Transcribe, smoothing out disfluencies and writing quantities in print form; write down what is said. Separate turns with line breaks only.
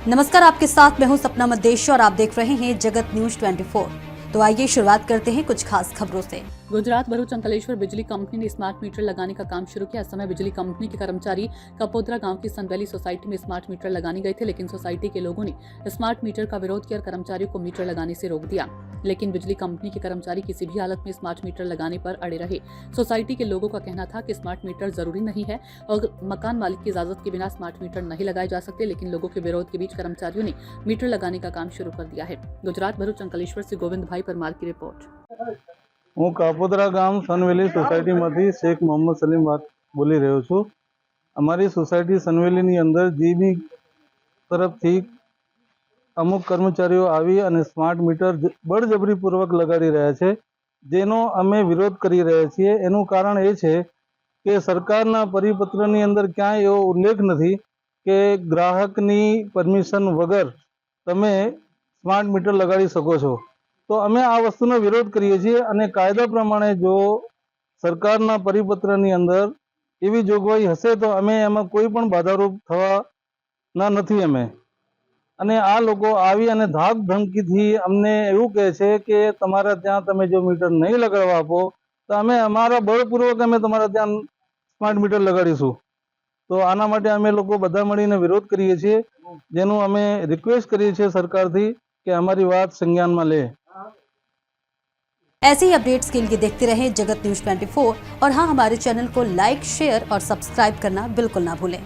नमस्कार, आपके साथ मैं हूं सपना मदेश और आप देख रहे हैं जगत न्यूज 24। तो आइए शुरुआत करते हैं कुछ खास खबरों से। गुजरात भरूच अंकलेश्वर बिजली कंपनी ने स्मार्ट मीटर लगाने का काम शुरू किया। इस समय बिजली कंपनी के कर्मचारी कपोद्रा गांव की सनवैली सोसाइटी में स्मार्ट मीटर लगाने गए थे, लेकिन सोसाइटी के लोगों ने स्मार्ट मीटर का विरोध किया और कर्मचारियों को मीटर लगाने से रोक दिया। लेकिन बिजली कंपनी के कर्मचारी किसी भी हालत में स्मार्ट मीटर लगाने पर अड़े रहे। सोसाइटी के लोगों का कहना था कि स्मार्ट मीटर जरूरी नहीं है और मकान मालिक की इजाजत के बिना स्मार्ट मीटर नहीं लगाए जा सकते, लेकिन लोगों के विरोध के बीच कर्मचारियों ने मीटर लगाने का काम शुरू कर दिया है। गुजरात भरूच अंकलेश्वर से गोविंद भाई परमार की रिपोर्ट।
હું કાપોદ્રા ગામ સનવેલી સોસાયટીમાંથી શેખ મોહમ્મદ સલીમ વાત બોલી રહ્યો છું। અમારી સોસાયટી સનવેલીની અંદર જીબી તરફથી અમુક કર્મચારીઓ આવી અને સ્માર્ટ મીટર બળજબરીપૂર્વક લગાડી રહ્યા છે, જેનો અમે વિરોધ કરી રહ્યા છીએ। એનું કારણ એ છે કે સરકારના પરિપત્રની અંદર ક્યાંય એવો ઉલ્લેખ નથી કે ગ્રાહકની પરમિશન વગર તમે સ્માર્ટ મીટર લગાડી શકો છો। તો અમે આ વસ્તુનો વિરોધ કરીએ છીએ અને કાયદા પ્રમાણે જો સરકારના પરિપત્રની અંદર એવી જોગવાઈ હશે તો અમે એમાં કોઈ પણ બાધારૂપ થવાના નથી અમે। અને આ લોકો આવી અને ધાક ધમકીથી અમને એવું કહે છે કે તમારા ત્યાં તમે જો મીટર નહીં લગાડવા આપો તો અમે અમારા બળપૂર્વક અમે તમારા ત્યાં સ્માર્ટ મીટર લગાડીશું। તો આના માટે અમે લોકો બધા મળીને વિરોધ કરીએ છીએ, જેનું અમે રિક્વેસ્ટ કરીએ છીએ સરકારથી કે અમારી વાત સંज्ञाનમાં લે।
ऐसे ही अपडेट्स के लिए देखते रहें जगत न्यूज 24 और हाँ, हमारे चैनल को लाइक, शेयर और सब्सक्राइब करना बिल्कुल ना भूलें।